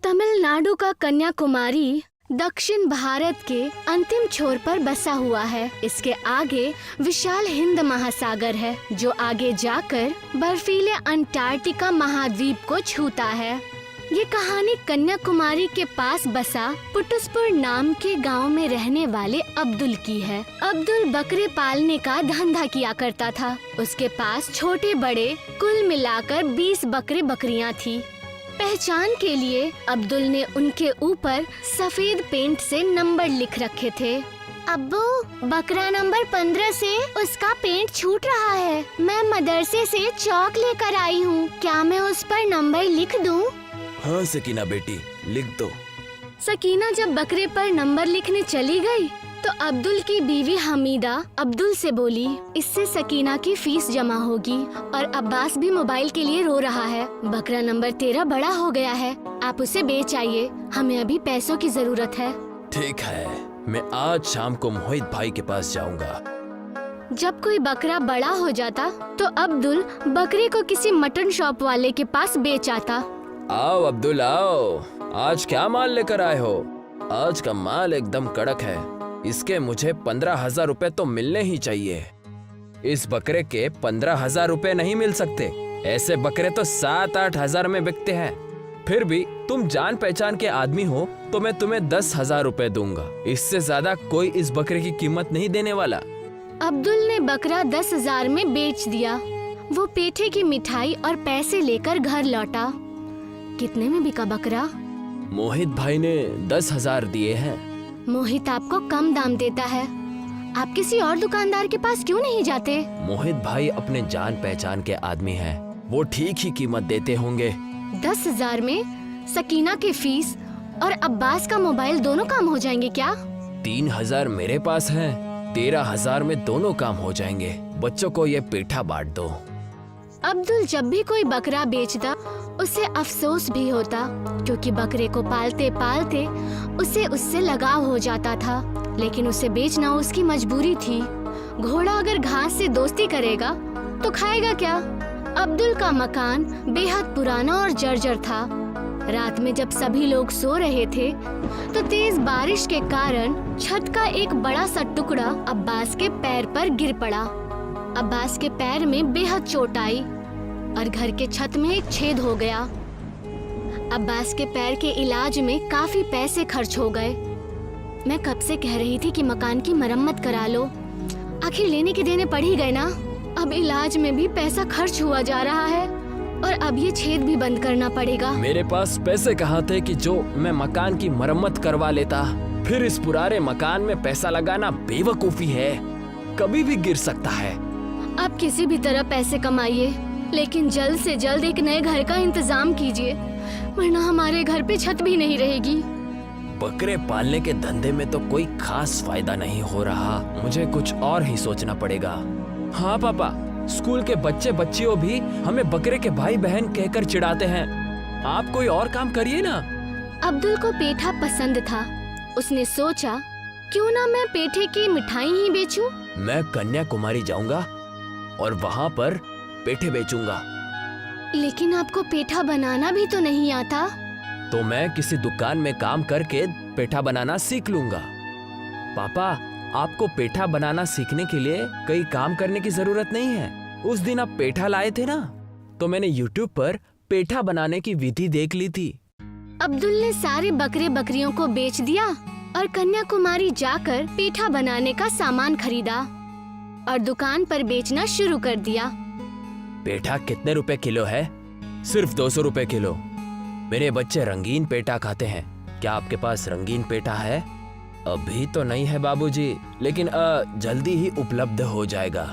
तमिलनाडु का कन्याकुमारी दक्षिण भारत के अंतिम छोर पर बसा हुआ है। इसके आगे विशाल हिंद महासागर है जो आगे जाकर बर्फीले अंटार्कटिका महाद्वीप को छूता है। ये कहानी कन्याकुमारी के पास बसा पुटुसपुर नाम के गांव में रहने वाले अब्दुल की है। अब्दुल बकरे पालने का धंधा किया करता था। उसके पास छोटे बड़े कुल मिलाकर 20 बकरे बकरियां थी। पहचान के लिए अब्दुल ने उनके ऊपर सफेद पेंट से नंबर लिख रखे थे। अब्बू, बकरा नंबर 15 से उसका पेंट छूट रहा है। मैं मदरसे से चौक लेकर आई हूँ, क्या मैं उस पर नंबर लिख दूँ? हाँ सकीना बेटी, लिख दो। सकीना जब बकरे पर नंबर लिखने चली गई तो अब्दुल की बीवी हमीदा अब्दुल से बोली, इससे सकीना की फीस जमा होगी और अब्बास भी मोबाइल के लिए रो रहा है। बकरा नंबर 13 बड़ा हो गया है, आप उसे बेच आइए, हमें अभी पैसों की जरूरत है। ठीक है, मैं आज शाम को मोहित भाई के पास जाऊंगा। जब कोई बकरा बड़ा हो जाता तो अब्दुल बकरे को किसी मटन शॉप वाले के पास बेच आता। आओ अब्दुल आओ, आज क्या माल लेकर आए हो? आज का माल एकदम कड़क है, इसके मुझे 15,000 रुपए तो मिलने ही चाहिए। इस बकरे के 15,000 रुपए नहीं मिल सकते, ऐसे बकरे तो 7-8 हजार में बिकते हैं। फिर भी तुम जान पहचान के आदमी हो तो मैं तुम्हें 10,000 रुपए दूंगा, इससे ज्यादा कोई इस बकरे की कीमत नहीं देने वाला। अब्दुल ने बकरा 10,000 में बेच दिया। वो पेठे की मिठाई और पैसे लेकर घर लौटा। कितने में बिका बकरा? मोहित भाई ने 10,000 दिए हैं। मोहित आपको कम दाम देता है, आप किसी और दुकानदार के पास क्यों नहीं जाते? मोहित भाई अपने जान पहचान के आदमी हैं, वो ठीक ही कीमत देते होंगे। 10,000 में सकीना की फीस और अब्बास का मोबाइल दोनों काम हो जाएंगे क्या? 3,000 मेरे पास है, 13,000 में दोनों काम हो जाएंगे। बच्चों को ये पेठा बांट दो। अब्दुल जब भी कोई बकरा बेचता उसे अफसोस भी होता, क्योंकि बकरे को पालते पालते उसे उससे लगाव हो जाता था, लेकिन उसे बेचना उसकी मजबूरी थी। घोड़ा अगर घास से दोस्ती करेगा तो खाएगा क्या? अब्दुल का मकान बेहद पुराना और जर्जर था। रात में जब सभी लोग सो रहे थे तो तेज बारिश के कारण छत का एक बड़ा सा टुकड़ा अब्बास के पैर पर गिर पड़ा। अब्बास के पैर में बेहद चोट आई और घर के छत में एक छेद हो गया। अब्बास के पैर के इलाज में काफी पैसे खर्च हो गए। मैं कब से कह रही थी कि मकान की मरम्मत करा लो, आखिर लेने के देने पड़ ही गए ना। अब इलाज में भी पैसा खर्च हुआ जा रहा है और अब ये छेद भी बंद करना पड़ेगा। मेरे पास पैसे कहाँ थे कि जो मैं मकान की मरम्मत करवा लेता। फिर इस पुराने मकान में पैसा लगाना बेवकूफी है, कभी भी गिर सकता है। आप किसी भी तरह पैसे कमाइए, लेकिन जल्द से जल्द एक नए घर का इंतजाम कीजिए, वरना हमारे घर पे छत भी नहीं रहेगी। बकरे पालने के धंधे में तो कोई खास फायदा नहीं हो रहा, मुझे कुछ और ही सोचना पड़ेगा। हाँ पापा, स्कूल के बच्चे बच्चियों भी हमें बकरे के भाई बहन कहकर चिढ़ाते हैं, आप कोई और काम करिए ना। अब्दुल को पेठा पसंद था। उसने सोचा, क्यों ना मैं पेठे की मिठाई ही बेचूं? मैं कन्याकुमारी जाऊंगा और वहाँ पर पेठे बेचूंगा। लेकिन आपको पेठा बनाना भी तो नहीं आता। तो मैं किसी दुकान में काम करके पेठा बनाना सीख लूंगा। पापा, आपको पेठा बनाना सीखने के लिए कई काम करने की जरूरत नहीं है। उस दिन आप पेठा लाए थे ना, तो मैंने YouTube पर पेठा बनाने की विधि देख ली थी। अब्दुल ने सारे बकरे बकरियों को बेच दिया और कन्याकुमारी जाकर पेठा बनाने का सामान खरीदा और दुकान पर बेचना शुरू कर दिया। पेठा कितने रुपए किलो है? सिर्फ 200 रुपए किलो। मेरे बच्चे रंगीन पेठा खाते हैं, क्या आपके पास रंगीन पेठा है? अभी तो नहीं है बाबूजी, लेकिन जल्दी ही उपलब्ध हो जाएगा।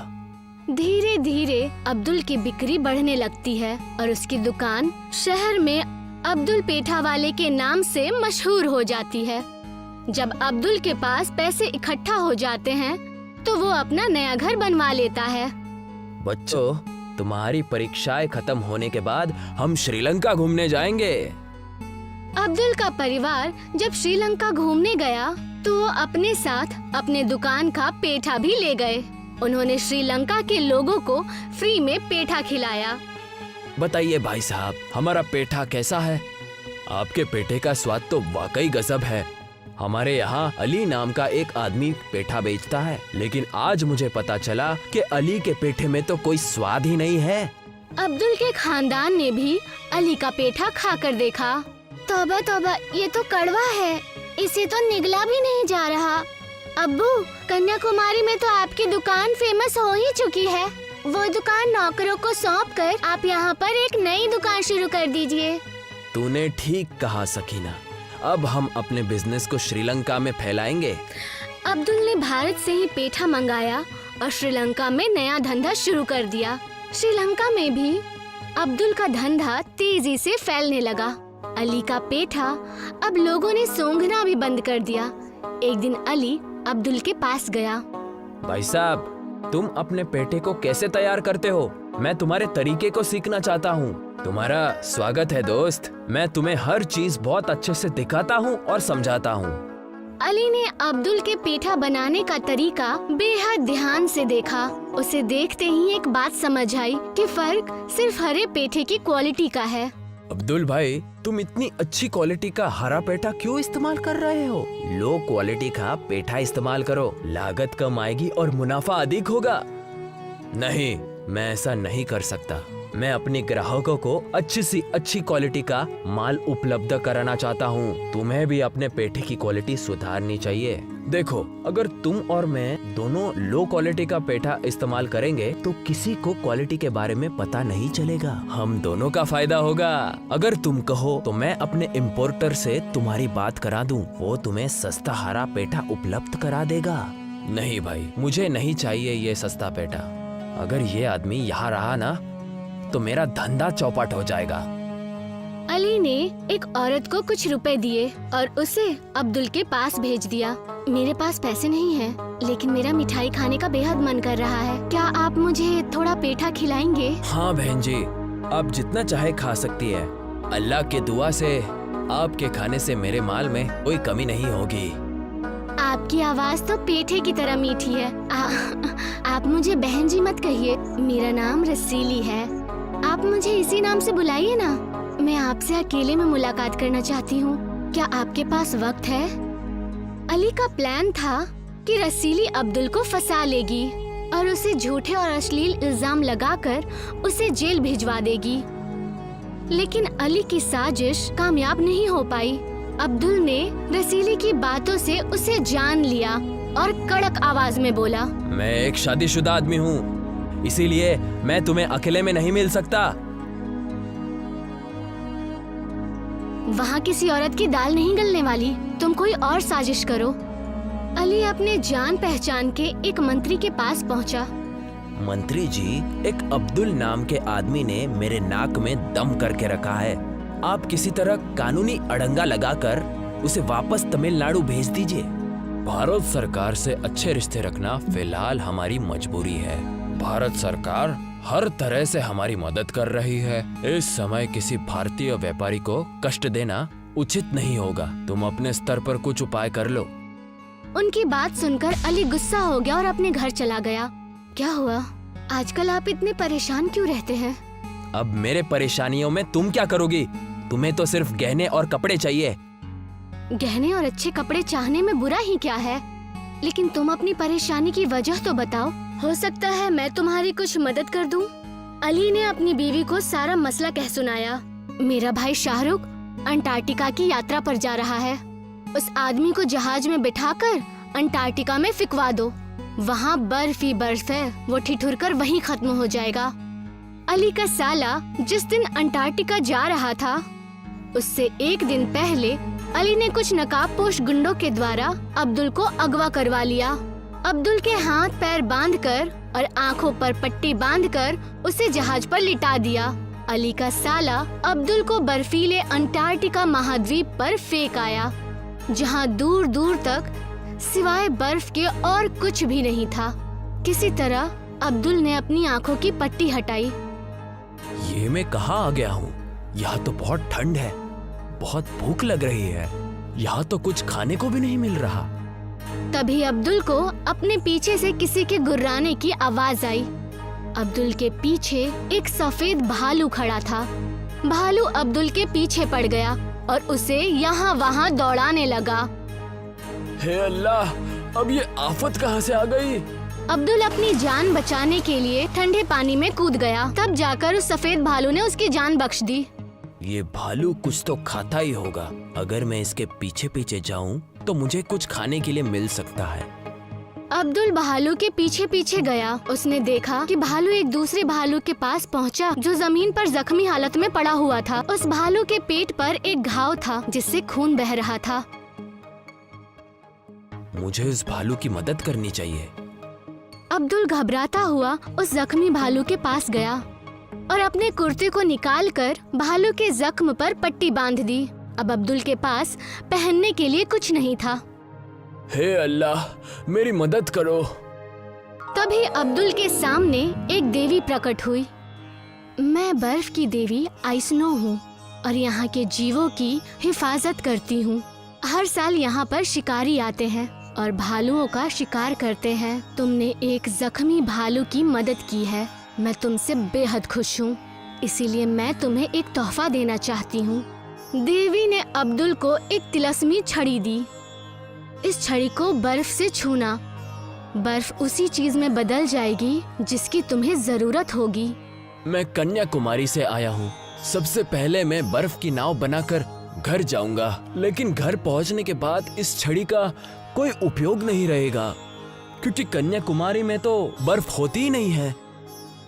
धीरे धीरे अब्दुल की बिक्री बढ़ने लगती है और उसकी दुकान शहर में अब्दुल पेठा वाले के नाम से मशहूर हो जाती है। जब अब्दुल के पास पैसे इकट्ठा हो जाते हैं तो वो अपना नया घर बनवा लेता है। बच्चों, तुम्हारी परीक्षाएं खत्म होने के बाद हम श्रीलंका घूमने जाएंगे। अब्दुल का परिवार जब श्रीलंका घूमने गया तो वो अपने साथ अपने दुकान का पेठा भी ले गए। उन्होंने श्रीलंका के लोगों को फ्री में पेठा खिलाया। बताइए भाई साहब, हमारा पेठा कैसा है? आपके पेठे का स्वाद तो वाकई गजब है। हमारे यहाँ अली नाम का एक आदमी पेठा बेचता है, लेकिन आज मुझे पता चला कि अली के पेठे में तो कोई स्वाद ही नहीं है। अब्दुल के खानदान ने भी अली का पेठा खाकर देखा। तौबा तौबा, ये तो कड़वा है, इसे तो निगला भी नहीं जा रहा। अब्बू, कन्याकुमारी में तो आपकी दुकान फेमस हो ही चुकी है। वो दुकान नौकरों को सौंपकर आप यहाँ पर एक नई दुकान शुरू कर दीजिए। तूने ठीक कहा सकीना, अब हम अपने बिजनेस को श्रीलंका में फैलाएंगे। अब्दुल ने भारत से ही पेठा मंगाया और श्रीलंका में नया धंधा शुरू कर दिया। श्रीलंका में भी अब्दुल का धंधा तेजी से फैलने लगा। अली का पेठा अब लोगों ने सूंघना भी बंद कर दिया। एक दिन अली अब्दुल के पास गया। भाई साहब, तुम अपने पेठे को कैसे तैयार करते हो? मैं तुम्हारे तरीके को सीखना चाहता हूँ। तुम्हारा स्वागत है दोस्त, मैं तुम्हें हर चीज बहुत अच्छे से दिखाता हूँ और समझाता हूँ। अली ने अब्दुल के पेठा बनाने का तरीका बेहद ध्यान से देखा। उसे देखते ही एक बात समझ आई कि फर्क सिर्फ हरे पेठे की क्वालिटी का है। अब्दुल भाई, तुम इतनी अच्छी क्वालिटी का हरा पेठा क्यों इस्तेमाल कर रहे हो? लो क्वालिटी का पेठा इस्तेमाल करो, लागत कम आएगी और मुनाफा अधिक होगा। नहीं, मैं ऐसा नहीं कर सकता। मैं अपने ग्राहकों को अच्छी सी अच्छी क्वालिटी का माल उपलब्ध कराना चाहता हूँ। तुम्हें भी अपने पेठे की क्वालिटी सुधारनी चाहिए। देखो, अगर तुम और मैं दोनों लो क्वालिटी का पेठा इस्तेमाल करेंगे तो किसी को क्वालिटी के बारे में पता नहीं चलेगा। हम दोनों का फायदा होगा। अगर तुम कहो तो मैं अपने इम्पोर्टर से तुम्हारी बात करा दूं, वो तुम्हें सस्ता हरा पेठा उपलब्ध करा देगा। नहीं भाई, मुझे नहीं चाहिए ये सस्ता पेठा। अगर ये आदमी यहाँ रहा ना तो मेरा धंधा चौपट हो जाएगा। अली ने एक औरत को कुछ रुपए दिए और उसे अब्दुल के पास भेज दिया। मेरे पास पैसे नहीं हैं, लेकिन मेरा मिठाई खाने का बेहद मन कर रहा है। क्या आप मुझे थोड़ा पेठा खिलाएंगे? हाँ बहन जी, आप जितना चाहे खा सकती है। अल्लाह के दुआ से आपके खाने से मेरे माल में कोई कमी नहीं होगी। आपकी आवाज तो पेठे की तरह मीठी है। आप मुझे बहन जी मत कहिए, मेरा नाम रसीली है। आप मुझे इसी नाम से बुलाइए ना। मैं आपसे अकेले में मुलाकात करना चाहती हूँ। क्या आपके पास वक्त है? अली का प्लान था कि रसीली अब्दुल को फंसा लेगी और उसे झूठे और अश्लील इल्जाम लगाकर उसे जेल भिजवा देगी। लेकिन अली की साजिश कामयाब नहीं हो पाई। अब्दुल ने रसीली की बातों से उसे जान लिया और कड़क आवाज में बोला, मैं एक शादीशुदा आदमी हूँ, इसीलिए मैं तुम्हें अकेले में नहीं मिल सकता। वहाँ किसी औरत की दाल नहीं गलने वाली, तुम कोई और साजिश करो। अली अपने जान पहचान के एक मंत्री के पास पहुँचा। मंत्री जी, एक अब्दुल नाम के आदमी ने मेरे नाक में दम करके रखा है। आप किसी तरह कानूनी अड़ंगा लगाकर उसे वापस तमिलनाडु भेज दीजिए। भारत सरकार से अच्छे रिश्ते रखना फिलहाल हमारी मजबूरी है। भारत सरकार हर तरह से हमारी मदद कर रही है। इस समय किसी भारतीय व्यापारी को कष्ट देना उचित नहीं होगा। तुम अपने स्तर पर कुछ उपाय कर लो। उनकी बात सुनकर अली गुस्सा हो गया और अपने घर चला गया। क्या हुआ? आजकल आप इतने परेशान क्यों रहते हैं? अब मेरे परेशानियों में तुम क्या करोगी? तुम्हें तो सिर्फ गहने और कपड़े चाहिए। गहने और अच्छे कपड़े चाहने में बुरा ही क्या है? लेकिन तुम अपनी परेशानी की वजह तो बताओ, हो सकता है मैं तुम्हारी कुछ मदद कर दूं। अली ने अपनी बीवी को सारा मसला कह सुनाया। मेरा भाई शाहरुख अंटार्कटिका की यात्रा पर जा रहा है। उस आदमी को जहाज में बिठाकर अंटार्कटिका में फिकवा दो। वहाँ बर्फ ही बर्फ है, वो ठिठुर कर वहीं खत्म हो जाएगा। अली का साला जिस दिन अंटार्कटिका जा रहा था, उससे एक दिन पहले अली ने कुछ नकाबपोश गुंडों के द्वारा अब्दुल को अगवा करवा लिया। अब्दुल के हाथ पैर बांधकर और आंखों पर पट्टी बांधकर उसे जहाज पर लिटा दिया। अली का साला अब्दुल को बर्फीले अंटार्कटिका महाद्वीप पर फेंक आया, जहां दूर दूर तक सिवाय बर्फ के और कुछ भी नहीं था। किसी तरह अब्दुल ने अपनी आंखों की पट्टी हटाई। ये मैं कहाँ आ गया हूँ? यहाँ तो बहुत ठंड है, बहुत भूख लग रही है। यहाँ तो कुछ खाने को भी नहीं मिल रहा। तभी अब्दुल को अपने पीछे से किसी के गुर्राने की आवाज आई। अब्दुल के पीछे एक सफेद भालू खड़ा था। भालू अब्दुल के पीछे पड़ गया और उसे यहाँ वहाँ दौड़ाने लगा। हे अल्लाह, अब ये आफत कहाँ से आ गई? अब्दुल अपनी जान बचाने के लिए ठंडे पानी में कूद गया। तब जाकर उस सफेद भालू ने उसकी जान बख्श दी। ये भालू कुछ तो खाता ही होगा। अगर मैं इसके पीछे पीछे जाऊं तो मुझे कुछ खाने के लिए मिल सकता है। अब्दुल भालू के पीछे पीछे गया। उसने देखा कि भालू एक दूसरे भालू के पास पहुंचा, जो जमीन पर जख्मी हालत में पड़ा हुआ था। उस भालू के पेट पर एक घाव था जिससे खून बह रहा था। मुझे उस भालू की मदद करनी चाहिए। अब्दुल घबराता हुआ उस जख्मी भालू के पास गया और अपने कुर्ते को निकालकर भालू के जख्म पर पट्टी बांध दी। अब अब्दुल के पास पहनने के लिए कुछ नहीं था। हे अल्लाह, मेरी मदद करो। तभी अब्दुल के सामने एक देवी प्रकट हुई। मैं बर्फ की देवी आइसनो हूँ और यहाँ के जीवों की हिफाजत करती हूँ। हर साल यहाँ पर शिकारी आते हैं और भालुओं का शिकार करते हैं। तुमने एक जख्मी भालू की मदद की है। मैं तुमसे बेहद खुश हूँ, इसीलिए मैं तुम्हें एक तोहफा देना चाहती हूँ। देवी ने अब्दुल को एक तिलस्मी छड़ी दी। इस छड़ी को बर्फ से छूना, बर्फ उसी चीज में बदल जाएगी जिसकी तुम्हें जरूरत होगी। मैं कन्याकुमारी से आया हूँ। सबसे पहले मैं बर्फ की नाव बनाकर घर जाऊंगा, लेकिन घर पहुँचने के बाद इस छड़ी का कोई उपयोग नहीं रहेगा, क्योंकि कन्याकुमारी में तो बर्फ होती ही नहीं है।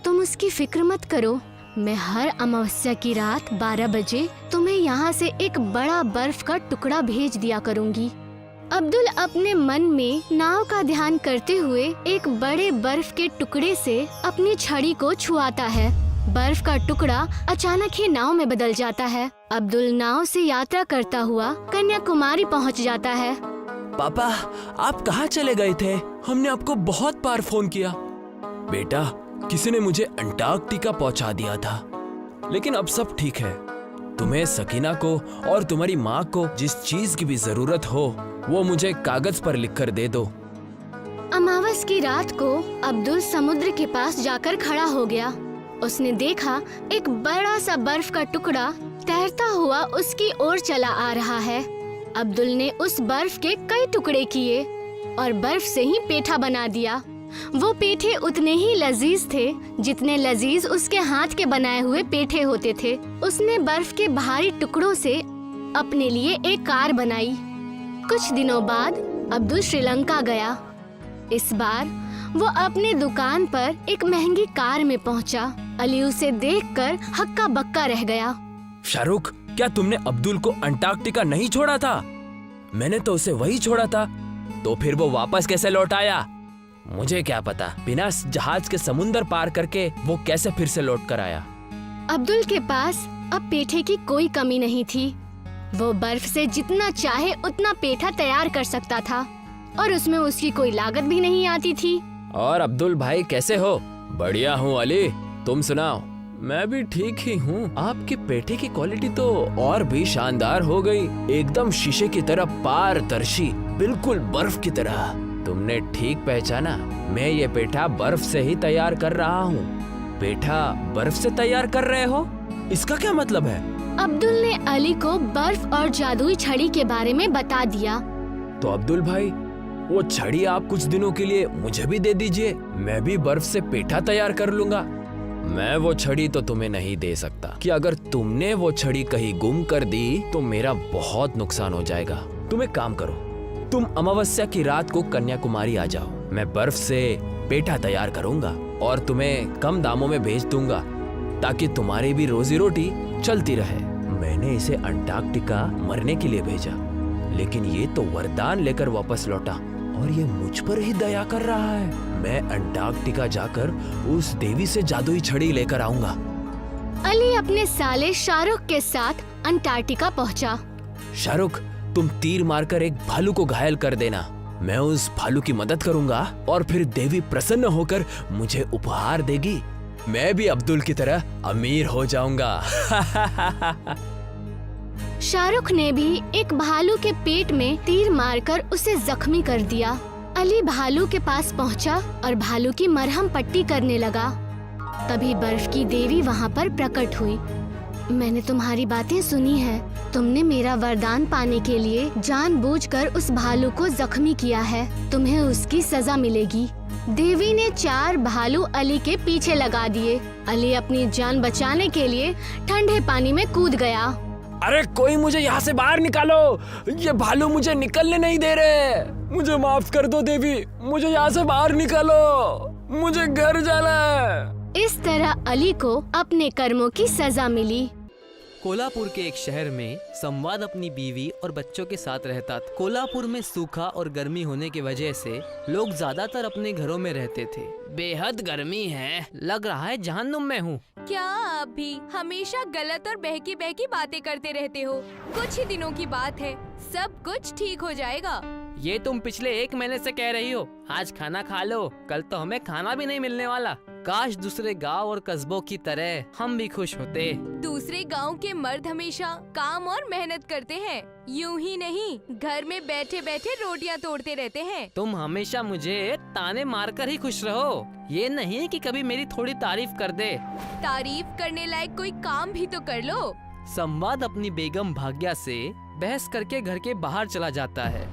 तुम उसकी फिक्र मत करो। मैं हर अमावस्या की रात 12 बजे तुम्हें यहाँ से एक बड़ा बर्फ का टुकड़ा भेज दिया करूँगी। अब्दुल अपने मन में नाव का ध्यान करते हुए एक बड़े बर्फ के टुकड़े से अपनी छड़ी को छुआता है। बर्फ का टुकड़ा अचानक ही नाव में बदल जाता है। अब्दुल नाव से यात्रा करता हुआ कन्याकुमारी पहुंच जाता है। पापा, आप कहाँ चले गए थे? हमने आपको बहुत बार फोन किया। बेटा, किसी ने मुझे अंटार्कटिका पहुंचा दिया था, लेकिन अब सब ठीक है। तुम्हें सकीना को और तुम्हारी माँ को जिस चीज की भी जरूरत हो वो मुझे कागज पर लिखकर दे दो। अमावस की रात को अब्दुल समुद्र के पास जाकर खड़ा हो गया। उसने देखा एक बड़ा सा बर्फ का टुकड़ा तैरता हुआ उसकी ओर चला आ रहा है। अब्दुल ने उस बर्फ के कई टुकड़े किए और बर्फ से ही पेठा बना दिया। वो पेठे उतने ही लजीज थे जितने लजीज उसके हाथ के बनाए हुए पेठे होते थे। उसने बर्फ के भारी टुकड़ों से अपने लिए एक कार बनाई। कुछ दिनों बाद अब्दुल श्रीलंका गया। इस बार वो अपने दुकान पर एक महंगी कार में पहुंचा। अली उसे देखकर हक्का बक्का रह गया। शाहरुख, क्या तुमने अब्दुल को अंटार्कटिका नहीं छोड़ा था? मैंने तो उसे वही छोड़ा था। तो फिर वो वापस कैसे लौट आया? मुझे क्या पता, बिना जहाज के समुंदर पार करके वो कैसे फिर से लौट कर आया। अब्दुल के पास अब पेठे की कोई कमी नहीं थी। वो बर्फ से जितना चाहे उतना पेठा तैयार कर सकता था और उसमें उसकी कोई लागत भी नहीं आती थी। और अब्दुल भाई कैसे हो? बढ़िया हूँ अली, तुम सुनाओ? मैं भी ठीक ही हूँ। आपके पेठे की क्वालिटी तो और भी शानदार हो गई, एकदम शीशे की तरह पारदर्शी, बिल्कुल बर्फ की तरह। तुमने ठीक पहचाना, मैं ये पेठा बर्फ से ही तैयार कर रहा हूँ। पेठा बर्फ से तैयार कर रहे हो? इसका क्या मतलब है? अब्दुल ने अली को बर्फ और जादुई छड़ी के बारे में बता दिया। तो अब्दुल भाई, वो छड़ी आप कुछ दिनों के लिए मुझे भी दे दीजिए, मैं भी बर्फ से पेठा तैयार कर लूंगा। मैं वो छड़ी तो तुम्हें नहीं दे सकता कि अगर तुमने वो छड़ी कहीं गुम कर दी तो मेरा बहुत नुकसान हो जाएगा। तुम एक काम करो, तुम अमावस्या की रात को कन्याकुमारी आ जाओ। मैं बर्फ से पेठा तैयार करूंगा और तुम्हें कम दामों में भेज दूंगा ताकि तुम्हारी भी रोजी रोटी चलती रहे। मैंने इसे अंटार्कटिका मरने के लिए भेजा, लेकिन ये तो वरदान लेकर वापस लौटा और ये मुझ पर ही दया कर रहा है। मैं अंटार्कटिका जाकर उस देवी से जादुई छड़ी लेकर आऊंगा। अली अपने साले शाहरुख के साथ अंटार्कटिका पहुंचा। शाहरुख, तुम तीर मारकर एक भालू को घायल कर देना। मैं उस भालू की मदद करूंगा और फिर देवी प्रसन्न होकर मुझे उपहार देगी। मैं भी अब्दुल की तरह अमीर हो जाऊंगा। शाहरुख ने भी एक भालू के पेट में तीर मारकर उसे जख्मी कर दिया। अली भालू के पास पहुंचा और भालू की मरहम पट्टी करने लगा। तभी बर्फ की देवी वहां पर प्रकट हुई। मैंने तुम्हारी बातें सुनी है। तुमने मेरा वरदान पाने के लिए जानबूझकर उस भालू को जख्मी किया है। तुम्हें उसकी सजा मिलेगी। देवी ने 4 भालू अली के पीछे लगा दिए। अली अपनी जान बचाने के लिए ठंडे पानी में कूद गया। अरे कोई मुझे यहाँ से बाहर निकालो, ये भालू मुझे निकलने नहीं दे रहे। मुझे माफ कर दो देवी, मुझे यहाँ से बाहर निकालो, मुझे घर जाना है। इस तरह अली को अपने कर्मों की सजा मिली। कोल्हापुर के एक शहर में संवाद अपनी बीवी और बच्चों के साथ रहता था। कोल्हापुर में सूखा और गर्मी होने की वजह से लोग ज्यादातर अपने घरों में रहते थे। बेहद गर्मी है, लग रहा है जहन्नुम में हूँ। क्या आप भी हमेशा गलत और बहकी बहकी बातें करते रहते हो? कुछ ही दिनों की बात है, सब कुछ ठीक हो जाएगा। ये तुम पिछले 1 महीने से कह रही हो। आज खाना खा लो, कल तो हमें खाना भी नहीं मिलने वाला। काश दूसरे गांव और कस्बों की तरह हम भी खुश होते। दूसरे गांव के मर्द हमेशा काम और मेहनत करते हैं, यूं ही नहीं घर में बैठे बैठे रोटियां तोड़ते रहते हैं। तुम हमेशा मुझे ताने मारकर ही खुश रहो, ये नहीं कि कभी मेरी थोड़ी तारीफ कर दे। तारीफ करने लायक कोई काम भी तो कर लो। संवाद अपनी बेगम भाग्या से बहस करके घर के बाहर चला जाता है।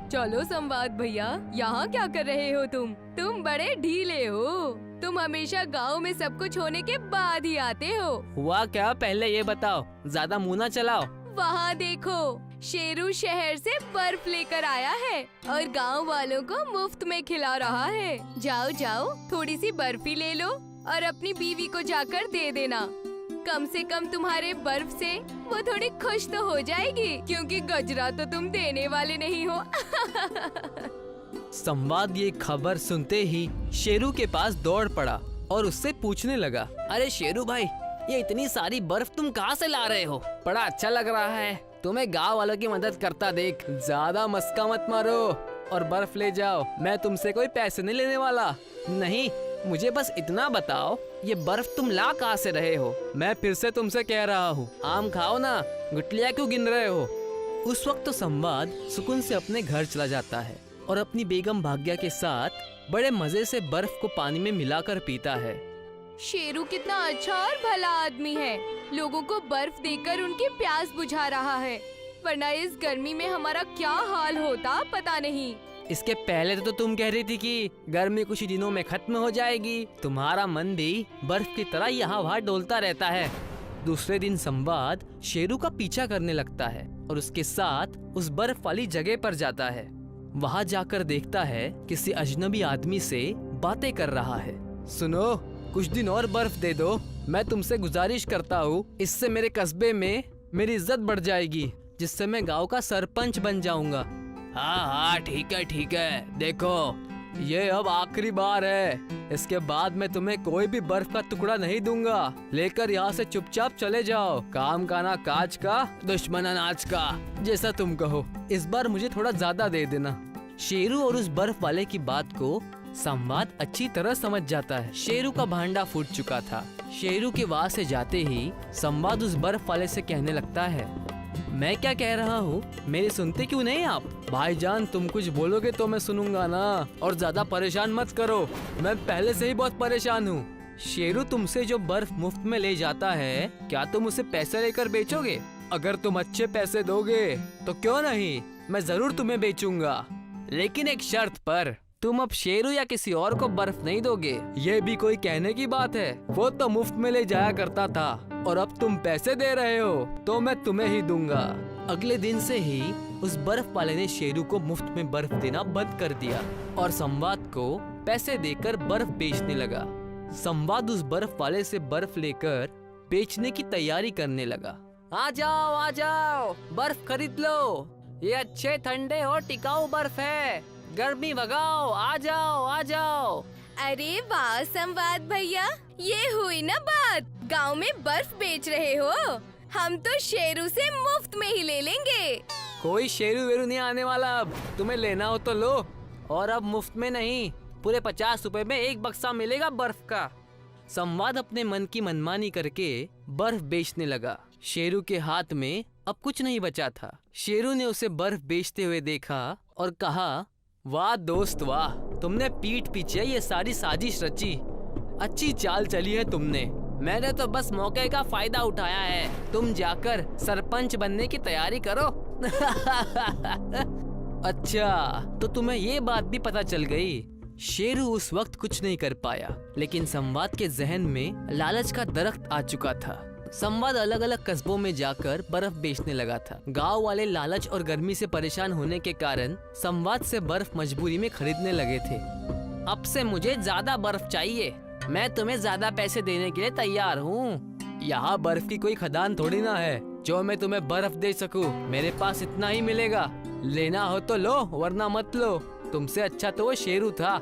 चलो संवाद भैया, यहाँ क्या कर रहे हो तुम? तुम बड़े ढीले हो। तुम हमेशा गांव में सब कुछ होने के बाद ही आते हो। हुआ क्या, पहले ये बताओ, ज्यादा मुंह ना चलाओ। वहाँ देखो, शेरू शहर से बर्फ लेकर आया है और गांव वालों को मुफ्त में खिला रहा है। जाओ जाओ, थोड़ी सी बर्फी ले लो और अपनी बीवी को जाकर दे देना। कम से कम तुम्हारे बर्फ से वो थोड़ी खुश तो हो जाएगी, क्योंकि गजरा तो तुम देने वाले नहीं हो। संवाद ये खबर सुनते ही शेरू के पास दौड़ पड़ा और उससे पूछने लगा, अरे शेरू भाई, ये इतनी सारी बर्फ तुम कहाँ से ला रहे हो? बड़ा अच्छा लग रहा है, तुम्हें गांव वालों की मदद करता देख। ज्यादा मस्का मत मारो और बर्फ ले जाओ, मैं तुमसे कोई पैसे नहीं लेने वाला। नहीं, मुझे बस इतना बताओ, ये बर्फ तुम ला कहाँ से रहे हो? मैं फिर से तुमसे कह रहा हूँ, आम खाओ ना, गुठलियाँ क्यों गिन रहे हो? उस वक्त तो संवाद सुकून से अपने घर चला जाता है और अपनी बेगम भाग्या के साथ बड़े मजे से बर्फ को पानी में मिलाकर पीता है। शेरू कितना अच्छा और भला आदमी है, लोगों को बर्फ देकर उनकी प्यास बुझा रहा है, वरना इस गर्मी में हमारा क्या हाल होता पता नहीं। इसके पहले तो तुम कह रही थी कि गर्मी कुछ ही दिनों में खत्म हो जाएगी। तुम्हारा मन भी बर्फ की तरह यहाँ वहाँ डोलता रहता है। दूसरे दिन संवाद शेरू का पीछा करने लगता है और उसके साथ उस बर्फ वाली जगह पर जाता है। वहाँ जाकर देखता है किसी अजनबी आदमी से बातें कर रहा है। सुनो, कुछ दिन और बर्फ दे दो, मैं तुमसे गुजारिश करता हूँ, इससे मेरे कस्बे में मेरी इज्जत बढ़ जाएगी, जिससे मैं गाँव का सरपंच बन जाऊंगा। हाँ, ठीक है, देखो ये अब आखिरी बार है, इसके बाद मैं तुम्हें कोई भी बर्फ का टुकड़ा नहीं दूंगा। लेकर यहाँ से चुपचाप चले जाओ, काम का ना काज का, दुश्मन अनाज का, जैसा तुम कहो। इस बार मुझे थोड़ा ज्यादा दे देना। शेरू और उस बर्फ वाले की बात को संवाद अच्छी तरह समझ जाता है। शेरू का भांडा फूट चुका था। शेरू के वहाँ से जाते ही संवाद उस बर्फ वाले से कहने लगता है, मैं क्या कह रहा हूँ, मेरी सुनते क्यों नहीं आप? भाईजान, तुम कुछ बोलोगे तो मैं सुनूंगा ना, और ज्यादा परेशान मत करो, मैं पहले से ही बहुत परेशान हूँ। शेरू तुमसे जो बर्फ मुफ्त में ले जाता है, क्या तुम उसे पैसे लेकर बेचोगे? अगर तुम अच्छे पैसे दोगे तो क्यों नहीं, मैं जरूर तुम्हें बेचूंगा, लेकिन एक शर्त पर। तुम अब शेरू या किसी और को बर्फ नहीं दोगे। ये भी कोई कहने की बात है? वो तो मुफ्त में ले जाया करता था और अब तुम पैसे दे रहे हो तो मैं तुम्हें ही दूंगा। अगले दिन से ही उस बर्फ वाले ने शेरू को मुफ्त में बर्फ देना बंद कर दिया और संवाद को पैसे देकर बर्फ बेचने लगा। संवाद उस बर्फ वाले से बर्फ लेकर बेचने की तैयारी करने लगा। आ जाओ, बर्फ खरीद लो, ये अच्छे ठंडे और टिकाऊ बर्फ है, गर्मी भगाओ, आ जाओ। अरे वाह संवाद भैया, ये हुई ना बात, गांव में बर्फ बेच रहे हो, हम तो शेरू से मुफ्त में ही ले लेंगे। कोई शेरू वेरू नहीं आने वाला, अब तुम्हें लेना हो तो लो, और अब मुफ्त में नहीं, पूरे 50 रुपए में एक बक्सा मिलेगा बर्फ का। संवाद अपने मन की मनमानी करके बर्फ बेचने लगा। शेरू के हाथ में अब कुछ नहीं बचा था। शेरू ने उसे बर्फ बेचते हुए देखा और कहा, वाह दोस्त वाह, तुमने पीठ पीछे ये सारी साजिश रची, अच्छी चाल चली है तुमने। मैंने तो बस मौके का फायदा उठाया है। तुम जाकर सरपंच बनने की तैयारी करो। अच्छा, तो तुम्हें ये बात भी पता चल गई। शेरू उस वक्त कुछ नहीं कर पाया, लेकिन संवाद के जहन में लालच का दरख्त आ चुका था। संवाद अलग अलग कस्बों में जाकर बर्फ बेचने लगा था। गांव वाले लालच और गर्मी से परेशान होने के कारण संवाद से बर्फ मजबूरी में खरीदने लगे थे। अब से मुझे ज्यादा बर्फ चाहिए, मैं तुम्हें ज्यादा पैसे देने के लिए तैयार हूँ। यहाँ बर्फ की कोई खदान थोड़ी ना है जो मैं तुम्हें बर्फ दे सकूं। मेरे पास इतना ही मिलेगा, लेना हो तो लो वरना मत लो। तुमसे अच्छा तो वो शेरू था।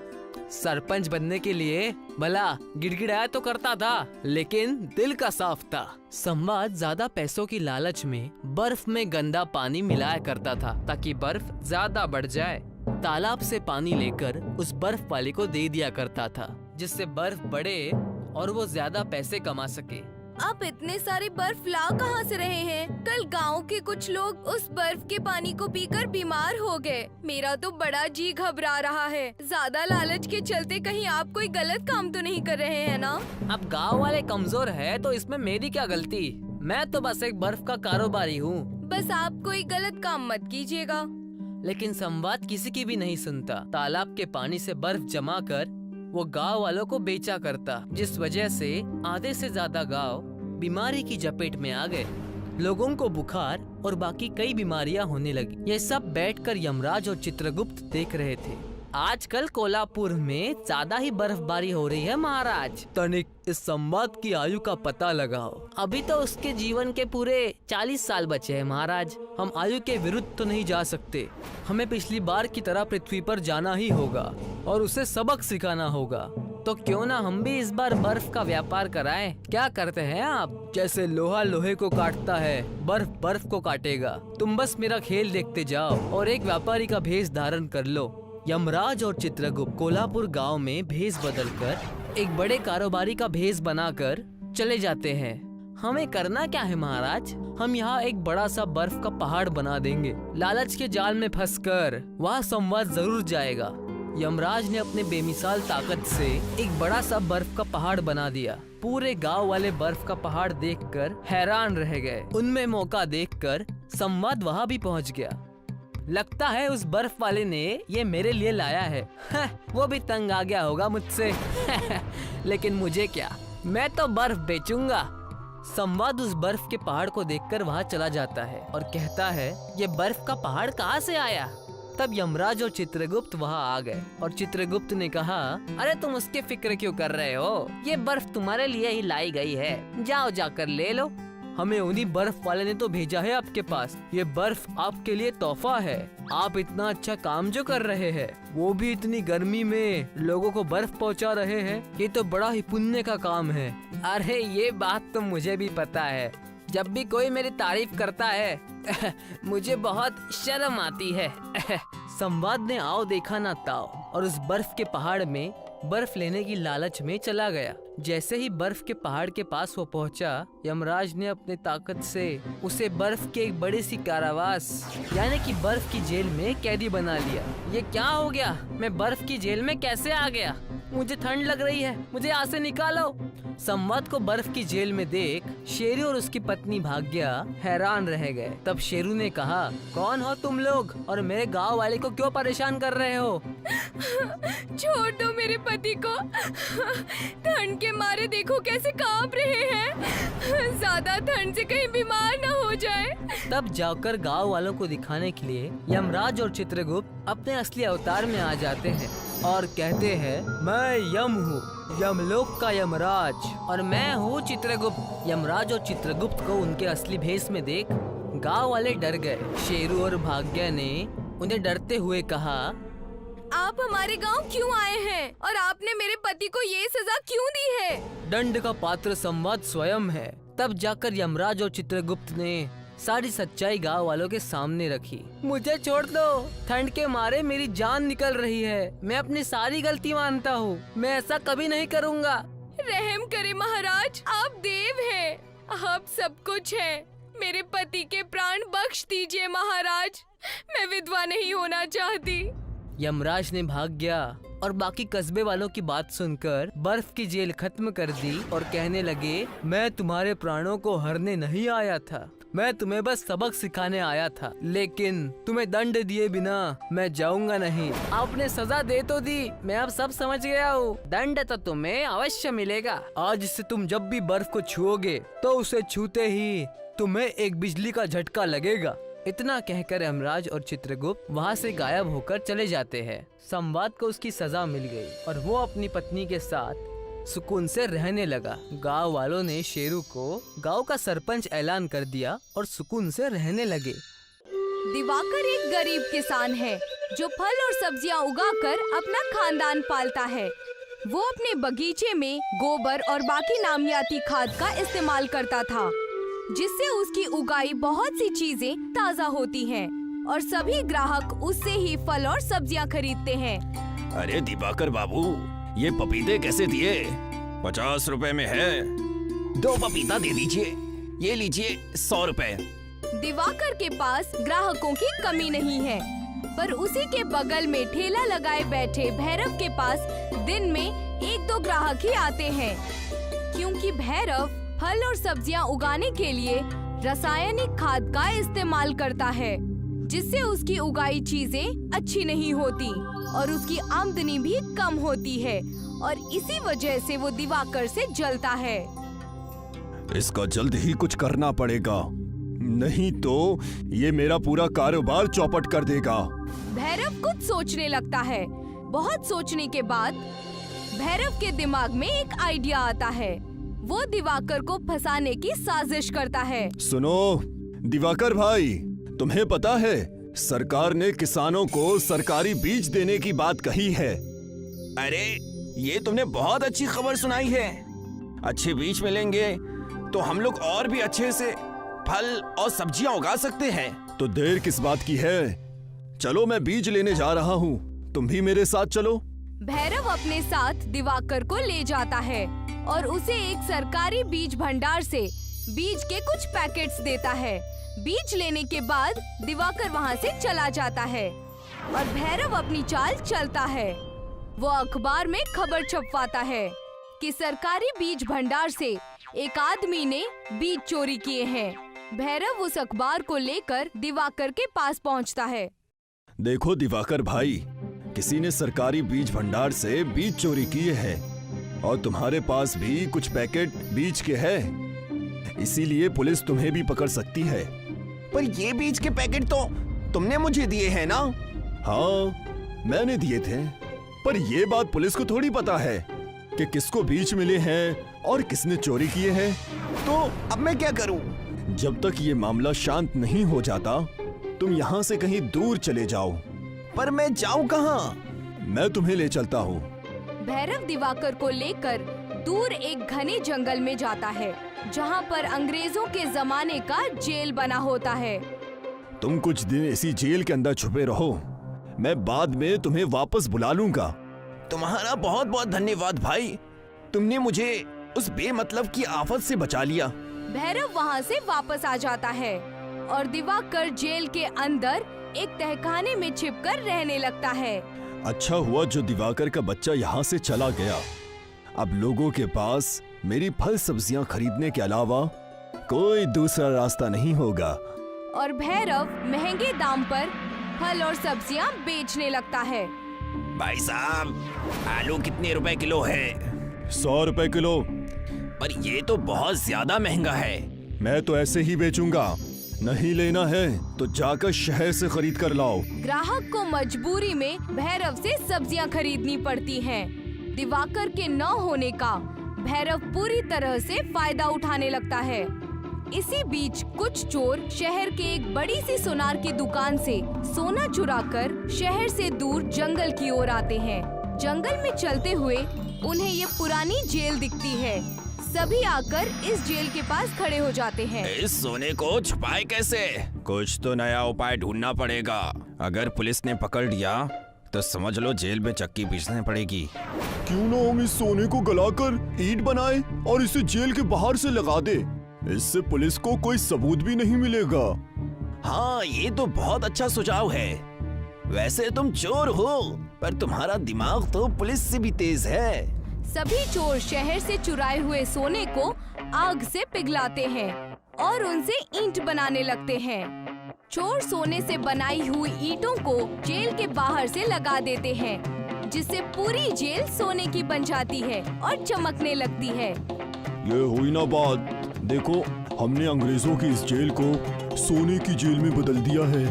सरपंच बनने के लिए भला गिड़गिड़ाया तो करता था, लेकिन दिल का साफ था। संवाद ज्यादा पैसों की लालच में बर्फ में गंदा पानी मिलाया करता था ताकि बर्फ ज्यादा बढ़ जाए। तालाब से पानी लेकर उस बर्फ वाले को दे दिया करता था, जिससे बर्फ बढ़े और वो ज्यादा पैसे कमा सके। आप इतने सारे बर्फ ला कहाँ से रहे हैं? कल गांव के कुछ लोग उस बर्फ के पानी को पीकर बीमार हो गए। मेरा तो बड़ा जी घबरा रहा है। ज्यादा लालच के चलते कहीं आप कोई गलत काम तो नहीं कर रहे हैं ना? अब गांव वाले कमजोर है तो इसमें मेरी क्या गलती? मैं तो बस एक बर्फ का कारोबारी हूँ। बस आप कोई गलत काम मत कीजिएगा। लेकिन संवाद किसी की भी नहीं सुनता। तालाब के पानी से बर्फ जमा कर वो गांव वालों को बेचा करता, जिस वजह से आधे से ज्यादा गांव बीमारी की चपेट में आ गए। लोगों को बुखार और बाकी कई बीमारियां होने लगी। ये सब बैठकर यमराज और चित्रगुप्त देख रहे थे। आजकल कोल्हापुर में ज्यादा ही बर्फबारी हो रही है महाराज। तनिक इस संवाद की आयु का पता लगाओ। अभी तो उसके जीवन के पूरे 40 साल बचे हैं महाराज। हम आयु के विरुद्ध तो नहीं जा सकते। हमें पिछली बार की तरह पृथ्वी पर जाना ही होगा और उसे सबक सिखाना होगा। तो क्यों ना हम भी इस बार बर्फ का व्यापार कराएं? क्या करते हैं आप? जैसे लोहा लोहे को काटता है, बर्फ बर्फ को काटेगा। तुम बस मेरा खेल देखते जाओ और एक व्यापारी का भेष धारण कर लो। यमराज और चित्रगुप्त कोल्हापुर गांव में भेष बदलकर एक बड़े कारोबारी का भेष बनाकर चले जाते हैं। हमें करना क्या है महाराज? हम यहाँ एक बड़ा सा बर्फ का पहाड़ बना देंगे। लालच के जाल में फंसकर वहाँ संवाद जरूर जाएगा। यमराज ने अपने बेमिसाल ताकत से एक बड़ा सा बर्फ का पहाड़ बना दिया। पूरे गांव वाले बर्फ का पहाड़ देखकर हैरान रह गए। उनमें मौका देखकर संवाद वहाँ भी पहुँच गया। लगता है उस बर्फ वाले ने ये मेरे लिए लाया है। वो भी तंग आ गया होगा मुझसे। लेकिन मुझे क्या, मैं तो बर्फ बेचूंगा। संवाद उस बर्फ के पहाड़ को देखकर वहाँ चला जाता है और कहता है, ये बर्फ का पहाड़ कहाँ से आया? तब यमराज और चित्रगुप्त वहाँ आ गए और चित्रगुप्त ने कहा, अरे तुम उसकी फिक्र क्यों कर रहे हो? ये बर्फ तुम्हारे लिए ही लाई गई है, जाओ जाकर ले लो। हमें उन्हीं बर्फ वाले ने तो भेजा है आपके पास। ये बर्फ आपके लिए तोहफा है। आप इतना अच्छा काम जो कर रहे हैं, वो भी इतनी गर्मी में लोगों को बर्फ पहुंचा रहे हैं, ये तो बड़ा ही पुण्य का काम है। अरे ये बात तो मुझे भी पता है। जब भी कोई मेरी तारीफ करता है मुझे बहुत शर्म आती है। संवाद ने आओ देखा ना ताओ और उस बर्फ के पहाड़ में बर्फ लेने की लालच में चला गया। जैसे ही बर्फ के पहाड़ के पास वो पहुंचा, यमराज ने अपने ताकत से उसे बर्फ के एक बड़ी सी कारावास यानी कि बर्फ की जेल में कैदी बना लिया। ये क्या हो गया? मैं बर्फ की जेल में कैसे आ गया? मुझे ठंड लग रही है, मुझे यहाँ से निकालो। संवाद को बर्फ की जेल में देख शेरू और उसकी पत्नी भाग्या हैरान रह गए। तब शेरू ने कहा, कौन हो तुम लोग और मेरे गांव वाले को क्यों परेशान कर रहे हो? छोड़ दो मेरे पति को। ठंड के मारे देखो कैसे कांप रहे हैं। ज्यादा ठंड से कहीं बीमार न हो जाए। तब जाकर गांव वालों को दिखाने के लिए यमराज और चित्रगुप्त अपने असली अवतार में आ जाते हैं और कहते हैं, मैं यम हूँ, यमलोक का यमराज, और मैं हूँ चित्रगुप्त। यमराज और चित्रगुप्त को उनके असली भेष में देख गांव वाले डर गए। शेरू और भाग्या ने उन्हें डरते हुए कहा, आप हमारे गांव क्यों आए हैं और आपने मेरे पति को ये सजा क्यों दी है? दंड का पात्र संवाद स्वयं है। तब जाकर यमराज और चित्रगुप्त ने सारी सच्चाई गांव वालों के सामने रखी। मुझे छोड़ दो, ठंड के मारे मेरी जान निकल रही है। मैं अपनी सारी गलती मानता हूँ, मैं ऐसा कभी नहीं करूँगा। रहम करे महाराज, आप देव हैं, आप सब कुछ हैं। मेरे पति के प्राण बख्श दीजिए महाराज, मैं विधवा नहीं होना चाहती। यमराज ने भाग्या और बाकी कस्बे वालों की बात सुनकर बर्फ की जेल खत्म कर दी और कहने लगे, मैं तुम्हारे प्राणों को हरने नहीं आया था, मैं तुम्हें बस सबक सिखाने आया था, लेकिन तुम्हें दंड दिए बिना मैं जाऊंगा नहीं। आपने सजा दे तो दी, मैं अब सब समझ गया हूँ। दंड तो तुम्हें अवश्य मिलेगा। आज से तुम जब भी बर्फ को छुओगे तो उसे छूते ही तुम्हें एक बिजली का झटका लगेगा। इतना कहकर यमराज और चित्रगुप्त वहाँ से गायब होकर चले जाते हैं। संवाद को उसकी सजा मिल गई और वो अपनी पत्नी के साथ सुकून से रहने लगा। गांव वालों ने शेरू को गांव का सरपंच ऐलान कर दिया और सुकून से रहने लगे। दिवाकर एक गरीब किसान है जो फल और सब्जियां उगाकर अपना खानदान पालता है। वो अपने बगीचे में गोबर और बाकी नामियाती खाद का इस्तेमाल करता था, जिससे उसकी उगाई बहुत सी चीजें ताज़ा होती हैं और सभी ग्राहक उससे ही फल और सब्जियां खरीदते हैं। अरे दिवाकर बाबू, ये पपीते कैसे दिए? 50 रुपए में है। 2 पपीता दे दीजिए। ये लीजिए 100 रुपए। दिवाकर के पास ग्राहकों की कमी नहीं है, पर उसी के बगल में ठेला लगाए बैठे भैरव के पास दिन में 1-2 ग्राहक ही आते हैं, क्योंकि भैरव फल और सब्जियां उगाने के लिए रासायनिक खाद का इस्तेमाल करता है, जिससे उसकी उगाई चीजें अच्छी नहीं होती और उसकी आमदनी भी कम होती है, और इसी वजह से वो दिवाकर से जलता है। इसका जल्द ही कुछ करना पड़ेगा, नहीं तो ये मेरा पूरा कारोबार चौपट कर देगा। भैरव कुछ सोचने लगता है। बहुत सोचने के बाद भैरव के दिमाग में एक आइडिया आता है। वो दिवाकर को फंसाने की साजिश करता है। सुनो दिवाकर भाई, तुम्हें पता है सरकार ने किसानों को सरकारी बीज देने की बात कही है। अरे ये तुमने बहुत अच्छी खबर सुनाई है। अच्छे बीज मिलेंगे तो हम लोग और भी अच्छे से फल और सब्जियां उगा सकते हैं। तो देर किस बात की है? चलो मैं बीज लेने जा रहा हूँ, तुम भी मेरे साथ चलो। भैरव अपने साथ दिवाकर को ले जाता है और उसे एक सरकारी बीज भंडार से बीज के कुछ पैकेट्स देता है। बीज लेने के बाद दिवाकर वहाँ से चला जाता है और भैरव अपनी चाल चलता है। वो अखबार में खबर छपवाता है कि सरकारी बीज भंडार से एक आदमी ने बीज चोरी किए हैं। भैरव उस अखबार को लेकर दिवाकर के पास पहुँचता है। देखो दिवाकर भाई, किसी ने सरकारी बीज भंडार से बीज चोरी किए हैं और तुम्हारे पास भी कुछ पैकेट बीज के हैं, इसीलिए पुलिस तुम्हें भी पकड़ सकती है। पर ये बीज के पैकेट तो तुमने मुझे दिए हैं ना? हाँ मैंने दिए थे, पर ये बात पुलिस को थोड़ी पता है कि किसको बीज मिले हैं और किसने चोरी किए हैं। तो अब मैं क्या करूं? जब तक ये मामला शांत नहीं हो जाता तुम यहाँ से कहीं दूर चले जाओ। पर मैं जाऊं कहाँ? मैं तुम्हें ले चलता हूँ। भैरव दिवाकर को लेकर दूर एक घने जंगल में जाता है, जहाँ पर अंग्रेजों के जमाने का जेल बना होता है। तुम कुछ दिन इसी जेल के अंदर छुपे रहो, मैं बाद में तुम्हें वापस बुला लूंगा। तुम्हारा बहुत बहुत धन्यवाद भाई, तुमने मुझे उस बेमतलब की आफत से बचा लिया। भैरव वहाँ से वापस आ जाता है और दिवाकर जेल के अंदर एक तहखाने में छिपकर रहने लगता है। अच्छा हुआ जो दिवाकर का बच्चा यहाँ से चला गया। अब लोगों के पास मेरी फल सब्जियाँ खरीदने के अलावा कोई दूसरा रास्ता नहीं होगा। और भैरव महंगे दाम पर फल और सब्जियाँ बेचने लगता है। भाई साहब, आलू कितने रुपए किलो है? 100 रुपए किलो। पर ये तो बहुत ज्यादा महंगा है। मैं तो ऐसे ही बेचूंगा, नहीं लेना है तो जाकर शहर से खरीद कर लाओ। ग्राहक को मजबूरी में भैरव से सब्जियां खरीदनी पड़ती हैं। दिवाकर के न होने का भैरव पूरी तरह से फायदा उठाने लगता है। इसी बीच कुछ चोर शहर के एक बड़ी सी सुनार की दुकान से सोना चुराकर शहर से दूर जंगल की ओर आते हैं। जंगल में चलते हुए उन्हें ये पुरानी जेल दिखती है। सभी आकर इस जेल के पास खड़े हो जाते हैं। इस सोने को छुपाए कैसे? कुछ तो नया उपाय ढूंढना पड़ेगा। अगर पुलिस ने पकड़ लिया तो समझ लो जेल में चक्की पीसने पड़ेगी। क्यों ना हम इस सोने को गलाकर ईंट बनाए और इसे जेल के बाहर से लगा दे, इससे पुलिस को कोई सबूत भी नहीं मिलेगा। हाँ, ये तो बहुत अच्छा सुझाव है। वैसे तुम चोर हो, पर तुम्हारा दिमाग तो पुलिस से भी तेज है। सभी चोर शहर से चुराए हुए सोने को आग से पिघलाते हैं और उनसे ईंट बनाने लगते हैं। चोर सोने से बनाई हुई ईंटों को जेल के बाहर से लगा देते हैं, जिससे पूरी जेल सोने की बन जाती है और चमकने लगती है। ये हुई ना बात। देखो, हमने अंग्रेजों की इस जेल को सोने की जेल में बदल दिया है।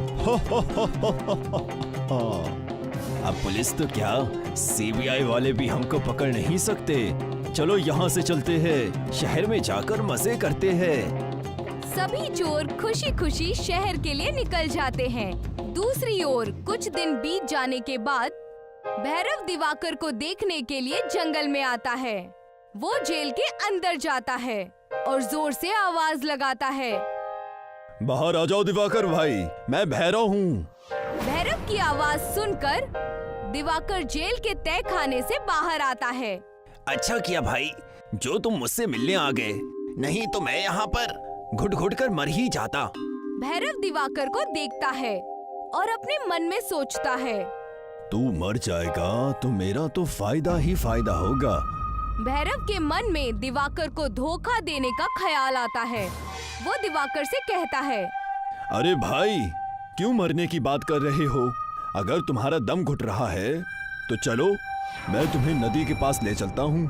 अब पुलिस तो क्या, सीबीआई वाले भी हमको पकड़ नहीं सकते। चलो यहाँ से चलते हैं, शहर में जाकर मजे करते हैं। सभी चोर खुशी खुशी शहर के लिए निकल जाते हैं। दूसरी ओर कुछ दिन बीत जाने के बाद भैरव दिवाकर को देखने के लिए जंगल में आता है। वो जेल के अंदर जाता है और जोर से आवाज लगाता है, बाहर आ जाओ दिवाकर भाई, मैं भैरव हूँ। भैरव की आवाज सुनकर दिवाकर जेल के तय खाने से बाहर आता है। अच्छा किया भाई, जो तुम मुझसे मिलने आ गए, नहीं तो मैं यहाँ पर घुट घुट कर मर ही जाता। भैरव दिवाकर को देखता है और अपने मन में सोचता है, तू मर जाएगा तो मेरा तो फायदा ही फायदा होगा। भैरव के मन में दिवाकर को धोखा देने का ख्याल आता है। वो दिवाकर से कहता है, अरे भाई, क्यों मरने की बात कर रहे हो? अगर तुम्हारा दम घुट रहा है तो चलो, मैं तुम्हें नदी के पास ले चलता हूँ।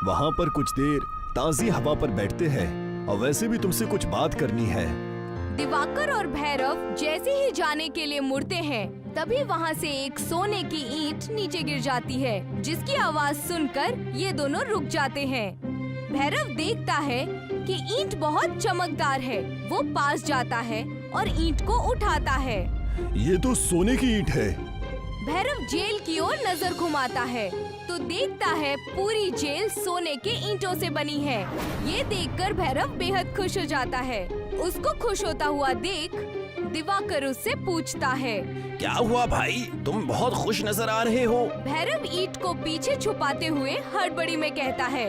वहाँ पर कुछ देर ताज़ी हवा पर बैठते हैं, और वैसे भी तुमसे कुछ बात करनी है। दिवाकर और भैरव जैसे ही जाने के लिए मुड़ते हैं, तभी वहाँ से एक सोने की ईंट नीचे गिर जाती है, जिसकी आवाज सुनकर ये दोनों रुक जाते हैं। भैरव देखता है कि ईंट बहुत चमकदार है। वो पास जाता है और ईंट को उठाता है। ये तो सोने की ईंट है। भैरव जेल की ओर नजर घुमाता है तो देखता है पूरी जेल सोने के ईंटों से बनी है। ये देखकर भैरव बेहद खुश हो जाता है। उसको खुश होता हुआ देख दिवाकर उससे पूछता है, क्या हुआ भाई, तुम बहुत खुश नजर आ रहे हो। भैरव ईंट को पीछे छुपाते हुए हड़बड़ी में कहता है,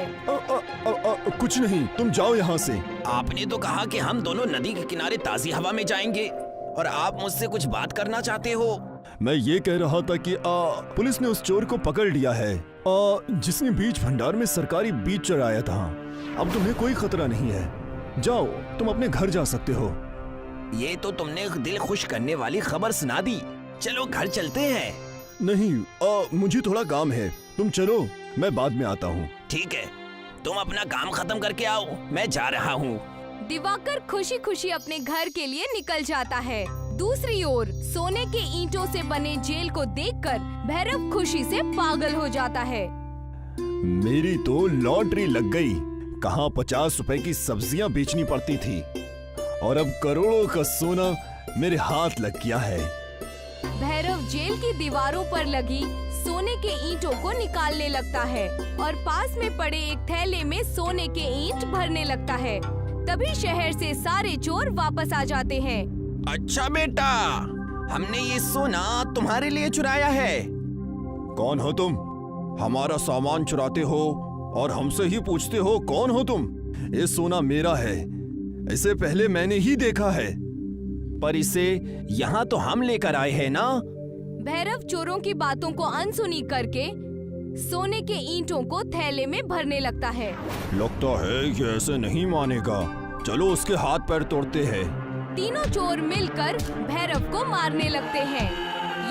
कुछ नहीं, तुम जाओ यहाँ से। आपने तो कहा कि हम दोनों नदी के किनारे ताज़ी हवा में जाएंगे, और आप मुझसे कुछ बात करना चाहते हो। मैं ये कह रहा था कि पुलिस ने उस चोर को पकड़ लिया है, जिसने बीज भंडार में सरकारी बीज चराया था। अब तुम्हें कोई खतरा नहीं है। जाओ, तुम अपने घर जा सकते हो। ये तो तुमने दिल खुश करने वाली खबर सुना दी। चलो घर चलते हैं। नहीं, मुझे थोड़ा काम है। तुम चलो, मैं बाद में आता हूँ। ठीक है, तुम अपना काम खत्म करके आओ, मैं जा रहा हूँ। दिवाकर खुशी खुशी अपने घर के लिए निकल जाता है। दूसरी ओर सोने के ईंटों से बने जेल को देखकर भैरव खुशी से पागल हो जाता है। मेरी तो लॉटरी लग गई। कहाँ 50 रुपए की सब्जियां बेचनी पड़ती थी, और अब करोड़ों का सोना मेरे हाथ लग गया है। भैरव जेल की दीवारों पर लगी सोने के ईंटों को निकालने लगता है और पास में पड़े एक थैले में सोने के ईंट भरने लगता है। तभी शहर से सारे चोर वापस आ जाते हैं। अच्छा बेटा, हमने ये सोना तुम्हारे लिए चुराया है। कौन हो तुम? हमारा सामान चुराते हो और हमसे ही पूछते हो कौन हो तुम? ये सोना मेरा है, इसे पहले मैंने ही देखा है। पर इसे यहाँ तो हम लेकर आए हैं ना। भैरव चोरों की बातों को अनसुनी करके सोने के ईंटों को थैले में भरने लगता है। लगता है ये ऐसे नहीं मानेगा। चलो उसके हाथ पैर तोड़ते हैं। तीनों चोर मिलकर भैरव को मारने लगते हैं।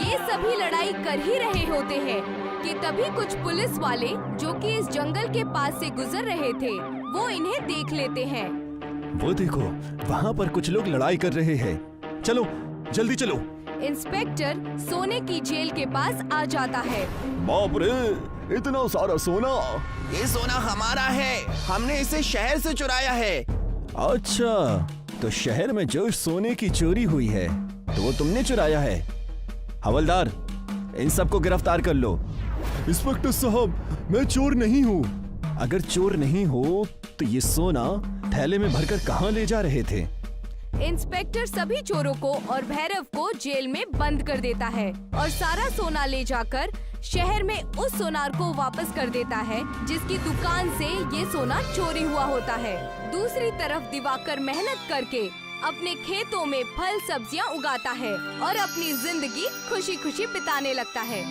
ये सभी लड़ाई कर ही रहे होते हैं कि तभी कुछ पुलिस वाले जो कि इस जंगल के पास से गुजर रहे थे, वो इन्हें देख लेते हैं। वो देखो, वहाँ पर कुछ लोग लड़ाई कर रहे हैं। चलो, जल्दी चलो। इंस्पेक्टर सोने की जेल के पास आ जाता है। बाप रे, इतना सारा सोना! ये सोना हमारा है, हमने इसे शहर से चुराया है। अच्छा, तो शहर में जो सोने की चोरी हुई है तो वो तुमने चुराया है। हवलदार, इन सबको गिरफ्तार कर लो। इंस्पेक्टर साहब, मैं चोर नहीं हूँ। अगर चोर नहीं हो तो ये सोना थैले में भरकर कहाँ ले जा रहे थे? इंस्पेक्टर सभी चोरों को और भैरव को जेल में बंद कर देता है और सारा सोना ले जाकर शहर में उस सोनार को वापस कर देता है जिसकी दुकान से ये सोना चोरी हुआ होता है। दूसरी तरफ दिवाकर मेहनत करके अपने खेतों में फल सब्जियां उगाता है और अपनी जिंदगी खुशी खुशी बिताने लगता है।